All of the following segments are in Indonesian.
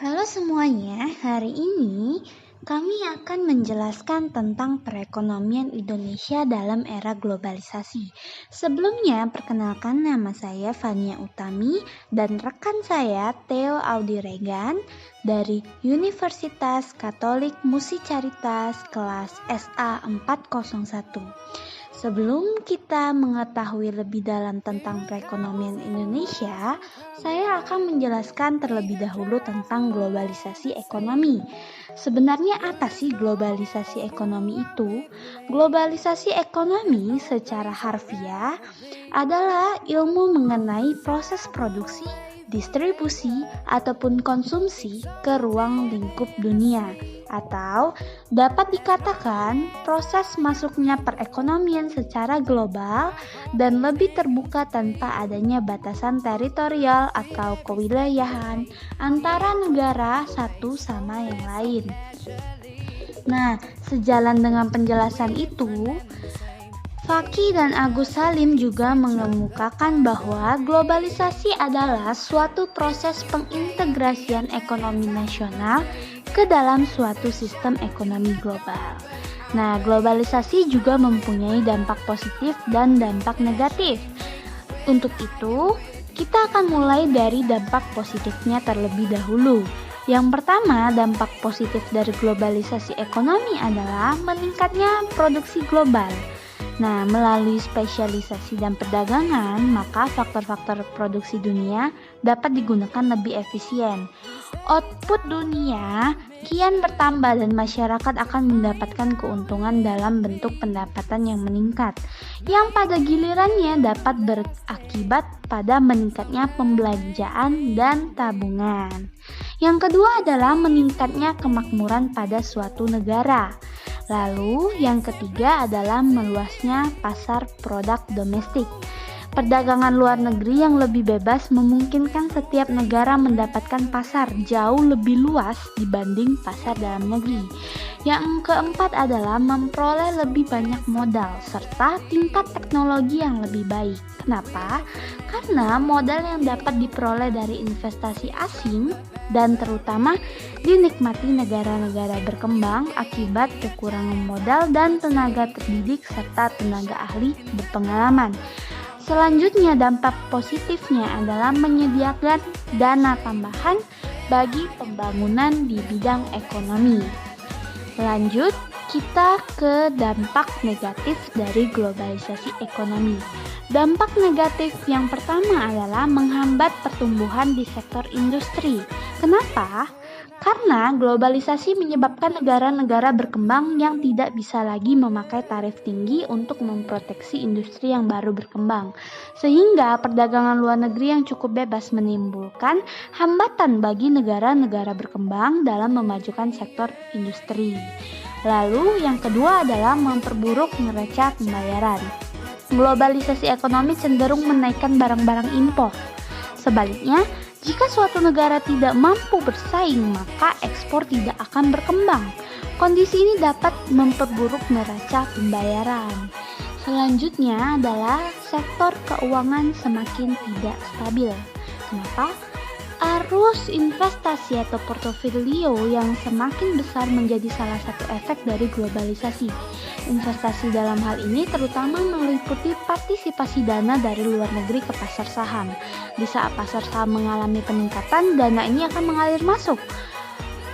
Halo semuanya, hari ini kami akan menjelaskan tentang perekonomian Indonesia dalam era globalisasi. Sebelumnya, perkenalkan nama saya Fania Utami dan rekan saya Theo Audi Regan dari Universitas Katolik Musi Caritas kelas SA 401. Sebelum kita mengetahui lebih dalam tentang perekonomian Indonesia, saya akan menjelaskan terlebih dahulu tentang globalisasi ekonomi. Sebenarnya apa sih globalisasi ekonomi itu? Globalisasi ekonomi secara harfiah adalah ilmu mengenai proses produksi, distribusi, ataupun konsumsi ke ruang lingkup dunia, atau dapat dikatakan proses masuknya perekonomian secara global dan lebih terbuka tanpa adanya batasan teritorial atau kewilayahan antara negara satu sama yang lain. Nah, sejalan dengan penjelasan itu, Fakih dan Agus Salim juga mengemukakan bahwa globalisasi adalah suatu proses pengintegrasian ekonomi nasional ke dalam suatu sistem ekonomi global. Nah, globalisasi juga mempunyai dampak positif dan dampak negatif. Untuk itu, kita akan mulai dari dampak positifnya terlebih dahulu. Yang pertama, dampak positif dari globalisasi ekonomi adalah meningkatnya produksi global. Nah, melalui spesialisasi dan perdagangan, maka faktor-faktor produksi dunia dapat digunakan lebih efisien. Output dunia kian bertambah dan masyarakat akan mendapatkan keuntungan dalam bentuk pendapatan yang meningkat, yang pada gilirannya dapat berakibat pada meningkatnya pembelanjaan dan tabungan. Yang kedua adalah meningkatnya kemakmuran pada suatu negara. Lalu yang ketiga adalah meluasnya pasar produk domestik. Perdagangan luar negeri yang lebih bebas memungkinkan setiap negara mendapatkan pasar jauh lebih luas dibanding pasar dalam negeri. Yang keempat adalah memperoleh lebih banyak modal serta tingkat teknologi yang lebih baik. Kenapa? Karena modal yang dapat diperoleh dari investasi asing dan terutama dinikmati negara-negara berkembang akibat kekurangan modal dan tenaga terdidik serta tenaga ahli berpengalaman. Selanjutnya, dampak positifnya adalah menyediakan dana tambahan bagi pembangunan di bidang ekonomi. Lanjut, kita ke dampak negatif dari globalisasi ekonomi. Dampak negatif yang pertama adalah menghambat pertumbuhan di sektor industri. Kenapa? Karena globalisasi menyebabkan negara-negara berkembang yang tidak bisa lagi memakai tarif tinggi untuk memproteksi industri yang baru berkembang. Sehingga perdagangan luar negeri yang cukup bebas menimbulkan hambatan bagi negara-negara berkembang dalam memajukan sektor industri. Lalu yang kedua adalah memperburuk neraca pembayaran. Globalisasi ekonomi cenderung menaikkan barang-barang impor. Sebaliknya, jika suatu negara tidak mampu bersaing, maka ekspor tidak akan berkembang. Kondisi ini dapat memperburuk neraca pembayaran. Selanjutnya adalah sektor keuangan semakin tidak stabil. Kenapa? Arus investasi atau portofolio yang semakin besar menjadi salah satu efek dari globalisasi. Investasi dalam hal ini terutama meliputi partisipasi dana dari luar negeri ke pasar saham. Di saat pasar saham mengalami peningkatan, dana ini akan mengalir masuk.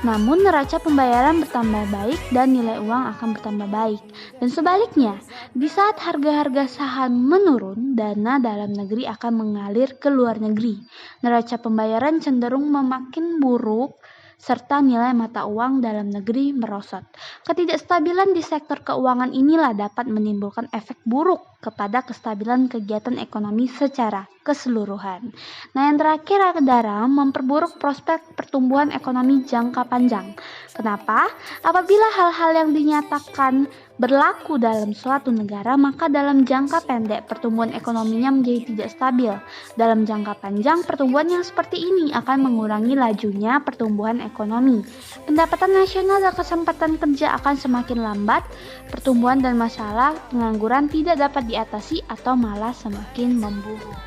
Namun neraca pembayaran bertambah baik dan nilai uang akan bertambah baik. Dan sebaliknya, di saat harga-harga saham menurun, dana dalam negeri akan mengalir ke luar negeri. Neraca pembayaran cenderung memakin buruk serta nilai mata uang dalam negeri merosot. Ketidakstabilan di sektor keuangan inilah dapat menimbulkan efek buruk kepada kestabilan kegiatan ekonomi secara keseluruhan. Nah, yang terakhir adalah memperburuk prospek pertumbuhan ekonomi jangka panjang. Kenapa? Apabila hal-hal yang dinyatakan berlaku dalam suatu negara, maka dalam jangka pendek pertumbuhan ekonominya menjadi tidak stabil. Dalam jangka panjang, pertumbuhan yang seperti ini akan mengurangi lajunya pertumbuhan ekonomi. Pendapatan nasional dan kesempatan kerja akan semakin lambat, pertumbuhan dan masalah pengangguran tidak dapat diatasi atau malah semakin memburuk.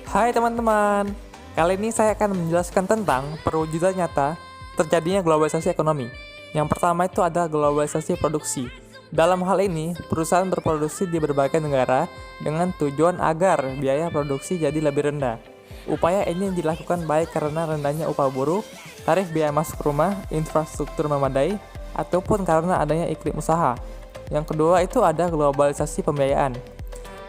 Hai teman-teman, Kali ini saya akan menjelaskan tentang perwujudan nyata terjadinya globalisasi ekonomi. Yang pertama itu ada globalisasi produksi. Dalam hal ini, perusahaan berproduksi di berbagai negara dengan tujuan agar biaya produksi jadi lebih rendah. Upaya ini dilakukan baik karena rendahnya upah buruh, tarif biaya masuk rumah, infrastruktur memadai, ataupun karena adanya iklim usaha. Yang kedua itu ada globalisasi pembiayaan.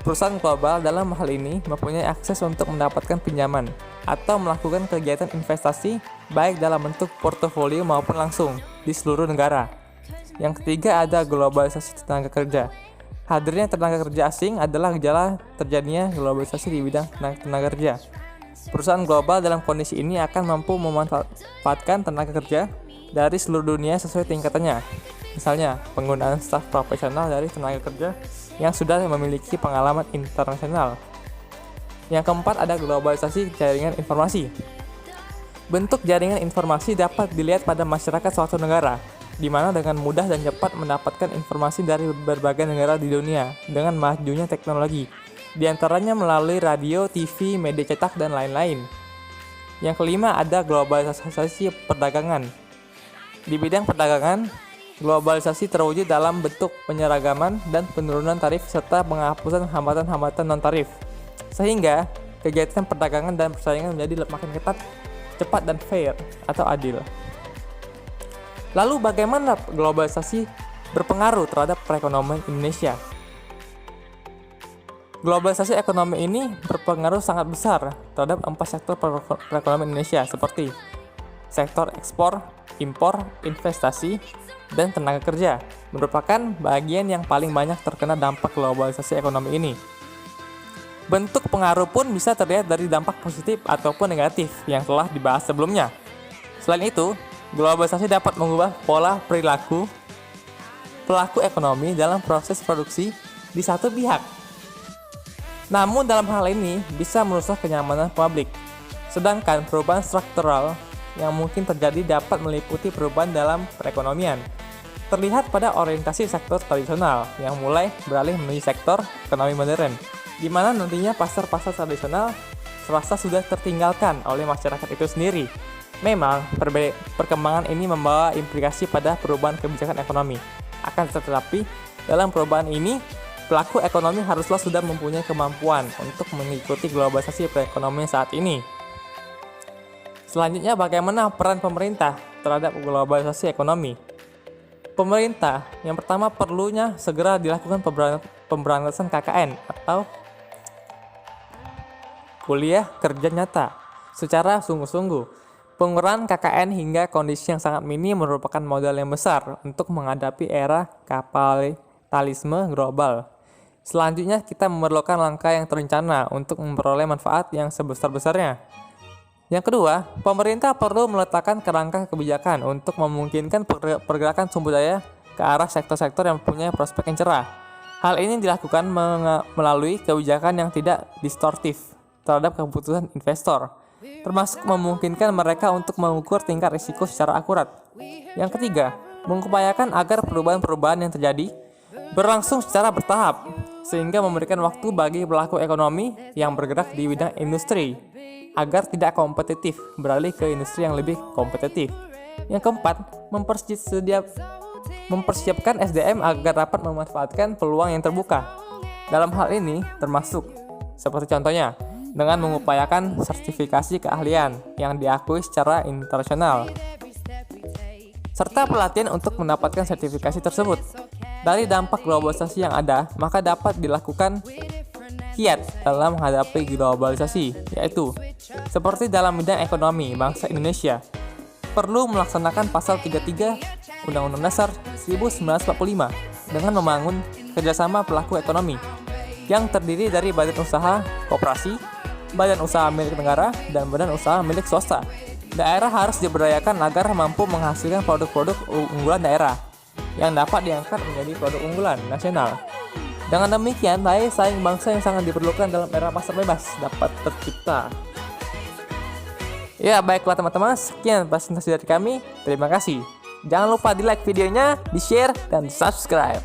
Perusahaan global dalam hal ini mempunyai akses untuk mendapatkan pinjaman atau melakukan kegiatan investasi baik dalam bentuk portofolio maupun langsung di seluruh negara. Yang ketiga ada globalisasi tenaga kerja. Hadirnya tenaga kerja asing adalah gejala terjadinya globalisasi di bidang tenaga kerja. Perusahaan global dalam kondisi ini akan mampu memanfaatkan tenaga kerja dari seluruh dunia sesuai tingkatannya. Misalnya, penggunaan staf profesional dari tenaga kerja yang sudah memiliki pengalaman internasional. Yang keempat ada globalisasi jaringan informasi. Bentuk jaringan informasi dapat dilihat pada masyarakat suatu negara, di mana dengan mudah dan cepat mendapatkan informasi dari berbagai negara di dunia dengan majunya teknologi, di antaranya melalui radio, TV, media cetak, dan lain-lain. Yang kelima ada globalisasi perdagangan. Di bidang perdagangan, globalisasi terwujud dalam bentuk penyeragaman dan penurunan tarif serta penghapusan hambatan-hambatan non-tarif, sehingga kegiatan perdagangan dan persaingan menjadi makin ketat, cepat, dan fair atau adil. Lalu bagaimana globalisasi berpengaruh terhadap perekonomian Indonesia? Globalisasi ekonomi ini berpengaruh sangat besar terhadap 4 sektor perekonomian Indonesia seperti sektor ekspor, impor, investasi, dan tenaga kerja, merupakan bagian yang paling banyak terkena dampak globalisasi ekonomi ini. Bentuk pengaruh pun bisa terlihat dari dampak positif ataupun negatif yang telah dibahas sebelumnya. Selain itu, globalisasi dapat mengubah pola perilaku pelaku ekonomi dalam proses produksi di satu pihak. Namun dalam hal ini bisa merusak kenyamanan publik. Sedangkan perubahan struktural yang mungkin terjadi dapat meliputi perubahan dalam perekonomian. Terlihat pada orientasi sektor tradisional yang mulai beralih menuju sektor ekonomi modern, di mana nantinya pasar-pasar tradisional serasa sudah tertinggalkan oleh masyarakat itu sendiri. Memang, perkembangan ini membawa implikasi pada perubahan kebijakan ekonomi. Akan tetapi, dalam perubahan ini, pelaku ekonomi haruslah sudah mempunyai kemampuan untuk mengikuti globalisasi perekonomian saat ini. Selanjutnya, bagaimana peran pemerintah terhadap globalisasi ekonomi? Pemerintah, yang pertama perlunya segera dilakukan pemberantasan KKN atau kuliah kerja nyata secara sungguh-sungguh. Pengurangan KKN hingga kondisi yang sangat minim merupakan modal yang besar untuk menghadapi era kapitalisme global. Selanjutnya, kita memerlukan langkah yang terencana untuk memperoleh manfaat yang sebesar-besarnya. Yang kedua, pemerintah perlu meletakkan kerangka kebijakan untuk memungkinkan pergerakan sumber daya ke arah sektor-sektor yang mempunyai prospek yang cerah. Hal ini dilakukan melalui kebijakan yang tidak distortif terhadap keputusan investor, termasuk memungkinkan mereka untuk mengukur tingkat risiko secara akurat. Yang ketiga, mengupayakan agar perubahan-perubahan yang terjadi berlangsung secara bertahap, sehingga memberikan waktu bagi pelaku ekonomi yang bergerak di bidang industri agar tidak kompetitif beralih ke industri yang lebih kompetitif. Yang keempat, mempersiapkan SDM agar dapat memanfaatkan peluang yang terbuka. Dalam hal ini termasuk seperti contohnya dengan mengupayakan sertifikasi keahlian yang diakui secara internasional serta pelatihan untuk mendapatkan sertifikasi tersebut. Dari dampak globalisasi yang ada, maka dapat dilakukan kiat dalam menghadapi globalisasi, yaitu seperti dalam bidang ekonomi, bangsa Indonesia perlu melaksanakan pasal 33 Undang-Undang Dasar 1945 dengan membangun kerjasama pelaku ekonomi yang terdiri dari badan usaha koperasi, badan usaha milik negara, dan badan usaha milik swasta. Daerah harus diberdayakan agar mampu menghasilkan produk-produk unggulan daerah yang dapat diangkat menjadi produk unggulan nasional. Dengan demikian, daya saing bangsa yang sangat diperlukan dalam era pasar bebas dapat tercipta. Ya, baiklah teman-teman, sekian presentasi dari kami. Terima kasih. Jangan lupa di like videonya, di share, dan subscribe.